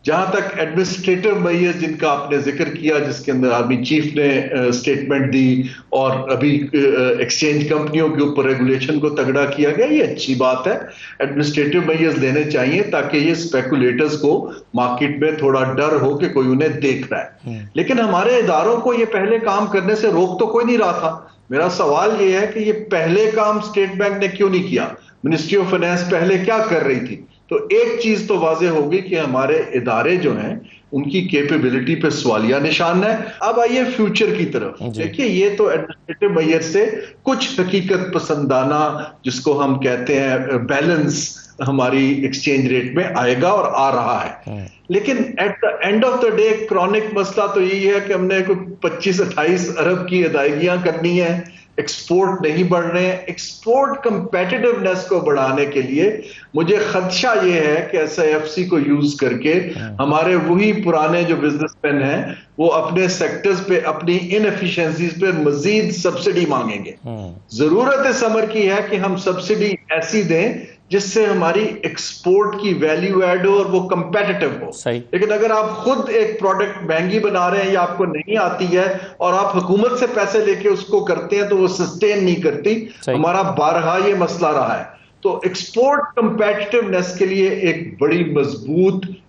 جہاں تک ایڈمنسٹریٹو میئرز جن کا آپ نے ذکر کیا, جس کے اندر آرمی چیف نے اسٹیٹمنٹ دی, اور ابھی ایکسچینج کمپنیوں کے اوپر ریگولیشن کو تگڑا کیا گیا, یہ اچھی بات ہے. ایڈمنسٹریٹو میئرز لینے چاہیے تاکہ یہ اسپیکولیٹرز کو مارکیٹ میں تھوڑا ڈر ہو کہ کوئی انہیں دیکھ رہا ہے. لیکن ہمارے اداروں کو یہ پہلے کام کرنے سے روک تو کوئی نہیں رہا تھا. میرا سوال یہ ہے کہ یہ پہلے کام اسٹیٹ بینک نے کیوں نہیں کیا؟ منسٹری آف فائنانس پہلے کیا کر رہی تھی؟ تو ایک چیز تو واضح ہوگی کہ ہمارے ادارے جو ہیں ان کی کیپیبلٹی پہ سوالیہ نشان ہے. اب آئیے فیوچر کی طرف. دیکھیے, یہ تو ایڈمنسٹریٹو میئر سے کچھ حقیقت پسندانہ, جس کو ہم کہتے ہیں بیلنس, ہماری ایکسچینج ریٹ میں آئے گا اور آ رہا ہے. لیکن at the end of the day chronic مسئلہ تو یہی ہے کہ ہم نے کوئی 25-28 ارب کی ادائیگیاں کرنی ہیں, ایکسپورٹ نہیں بڑھ رہے ہیں. ایکسپورٹ کمپیٹیٹیونیس کو بڑھانے کے لیے مجھے خدشہ یہ ہے کہ ایس آئی ایف سی کو یوز کر کے ہمارے وہی پرانے جو بزنس مین ہیں وہ اپنے سیکٹرز پہ, اپنی ان ایفیشنسیز پہ مزید سبسڈی مانگیں گے. ضرورت اس امر کی ہے کہ ہم سبسڈی ایسی دیں جس سے ہماری ایکسپورٹ کی ویلیو ایڈ ہو اور وہ کمپیٹیٹو ہو. لیکن اگر آپ خود ایک پروڈکٹ مہنگی بنا رہے ہیں یا آپ کو نہیں آتی ہے اور آپ حکومت سے پیسے لے کے اس کو کرتے ہیں تو وہ سسٹین نہیں کرتی. ہمارا بارہا یہ مسئلہ رہا ہے. تو ایکسپورٹ کمپیٹیٹیونیس کے لیے ایک بڑی مضبوط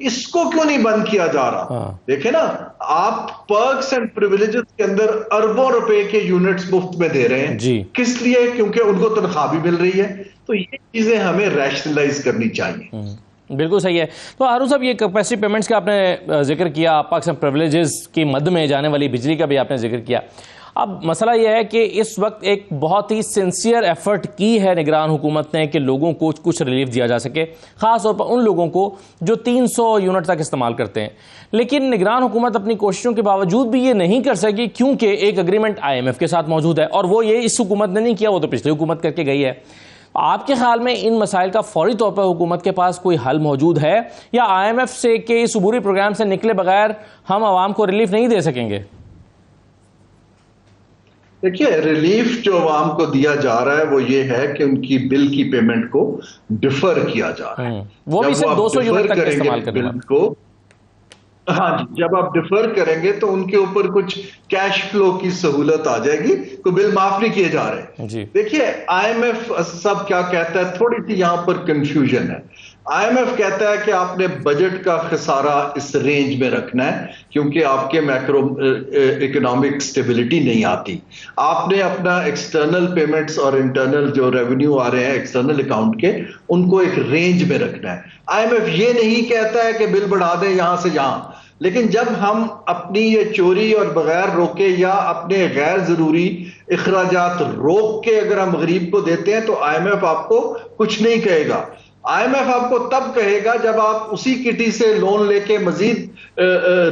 اس کو کیوں نہیں بند کیا جا رہا؟ دیکھیں نا، آپ پرکس اینڈ پریویلیجز کے اندر اربوں روپے کے یونٹس مفت میں دے رہے ہیں، کس لیے؟ کیونکہ ان کو تنخواہ بھی مل رہی ہے. تو یہ چیزیں ہمیں ریشنلائز کرنی چاہیے. بالکل صحیح ہے. تو ہارون صاحب، یہ کیپیسٹی پیمنٹس کا آپ نے ذکر کیا، پرکس اینڈ پریویلیجز کی مد میں جانے والی بجلی کا بھی آپ نے ذکر کیا. اب مسئلہ یہ ہے کہ اس وقت ایک بہت ہی سنسیئر ایفرٹ کی ہے نگران حکومت نے کہ لوگوں کو کچھ ریلیف دیا جا سکے، خاص طور پر ان لوگوں کو جو 300 یونٹ تک استعمال کرتے ہیں. لیکن نگران حکومت اپنی کوششوں کے باوجود بھی یہ نہیں کر سکی، کیونکہ ایک اگریمنٹ IMF کے ساتھ موجود ہے، اور وہ یہ اس حکومت نے نہیں کیا، وہ تو پچھلی حکومت کر کے گئی ہے. آپ کے خیال میں ان مسائل کا فوری طور پر حکومت کے پاس کوئی حل موجود ہے، یا IMF سے کہ اس عبوری پروگرام سے نکلے بغیر ہم عوام کو ریلیف نہیں دے سکیں گے؟ دیکھیے، ریلیف جو عوام کو دیا جا رہا ہے وہ یہ ہے کہ ان کی بل کی پیمنٹ کو ڈیفر کیا جا رہا ہے. وہ بھی صرف 200 یونٹ تک استعمال کرنے بل کو. ہاں جی، جب آپ ڈیفر کریں گے تو ان کے اوپر کچھ کیش فلو کی سہولت آ جائے گی، کوئی بل معاف نہیں کیے جا رہے. دیکھیے، IMF سب کیا کہتا ہے، تھوڑی سی یہاں پر کنفیوژن ہے. IMF کہتا ہے کہ آپ نے بجٹ کا خسارہ اس رینج میں رکھنا ہے کیونکہ آپ کے میکرو اکنامک سٹیبلٹی نہیں آتی. آپ نے اپنا ایکسٹرنل پیمنٹس اور انٹرنل جو ریونیو آ رہے ہیں ایکسٹرنل اکاؤنٹ کے، ان کو ایک رینج میں رکھنا ہے. IMF یہ نہیں کہتا ہے کہ بل بڑھا دیں یہاں سے یہاں. لیکن جب ہم اپنی یہ چوری اور بغیر روکے یا اپنے غیر ضروری اخراجات روک کے اگر ہم غریب کو دیتے ہیں تو IMF آپ کو کچھ نہیں کہے گا. IMF آپ کو تب کہے گا جب آپ اسی کٹی سے لون لے کے مزید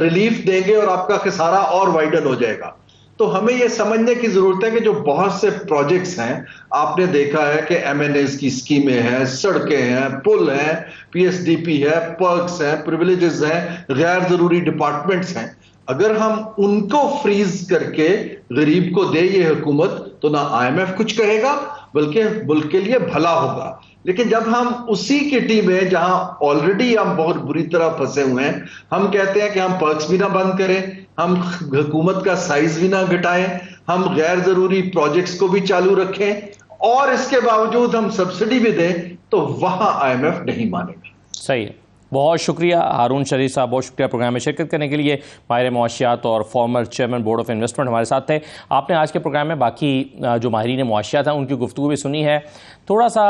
ریلیف دیں گے اور آپ کا خسارہ اور وائڈن ہو جائے گا. تو ہمیں یہ سمجھنے کی ضرورت ہے کہ جو بہت سے پروجیکٹس ہیں، آپ نے دیکھا ہے کہ MNAs کی اسکیمیں ہیں، سڑکیں ہیں، پل ہیں، PSDP ہے، پرکس ہیں، پریویلیجز ہیں، غیر ضروری ڈپارٹمنٹس ہیں. اگر ہم ان کو فریز کر کے غریب کو دے یہ حکومت تو نہ IMF کچھ کہے گا بلکہ ملک کے لیے بھلا ہوگا. لیکن جب ہم اسی کٹی میں جہاں آلریڈی ہم بہت بری طرح پھنسے ہوئے ہیں، ہم کہتے ہیں کہ ہم پرکس بھی نہ بند کریں، ہم حکومت کا سائز بھی نہ گھٹائیں، ہم غیر ضروری پروجیکٹس کو بھی چالو رکھیں، اور اس کے باوجود ہم سبسڈی بھی دیں، تو وہاں IMF نہیں مانے گا. صحیح ہے. بہت شکریہ ہارون شریف صاحب، بہت شکریہ پروگرام میں شرکت کرنے کے لیے. ماہر معاشیات اور former chairman board of investment ہمارے ساتھ تھے. آپ نے آج کے پروگرام میں باقی جو ماہرین معاشیات ہیں ان کی گفتگو بھی سنی ہے. تھوڑا سا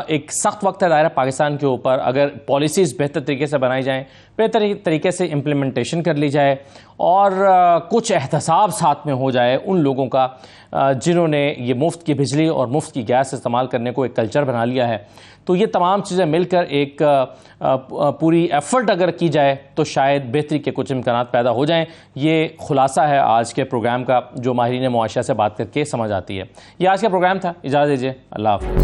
ایک سخت وقت ہے دائرہ پاکستان کے اوپر. اگر پالیسیز بہتر طریقے سے بنائی جائیں، بہتر طریقے سے امپلیمنٹیشن کر لی جائے، اور کچھ احتساب ساتھ میں ہو جائے ان لوگوں کا جنہوں نے یہ مفت کی بجلی اور مفت کی گیس استعمال کرنے کو ایک کلچر بنا لیا ہے، تو یہ تمام چیزیں مل کر ایک پوری ایفرٹ اگر کی جائے تو شاید بہتری کے کچھ امکانات پیدا ہو جائیں. یہ خلاصہ ہے آج کے پروگرام کا جو ماہرین معاشیات سے بات کر کے سمجھ آتی ہے. یہ آج کا پروگرام تھا. اجازت دیجیے. اللہ حافظ.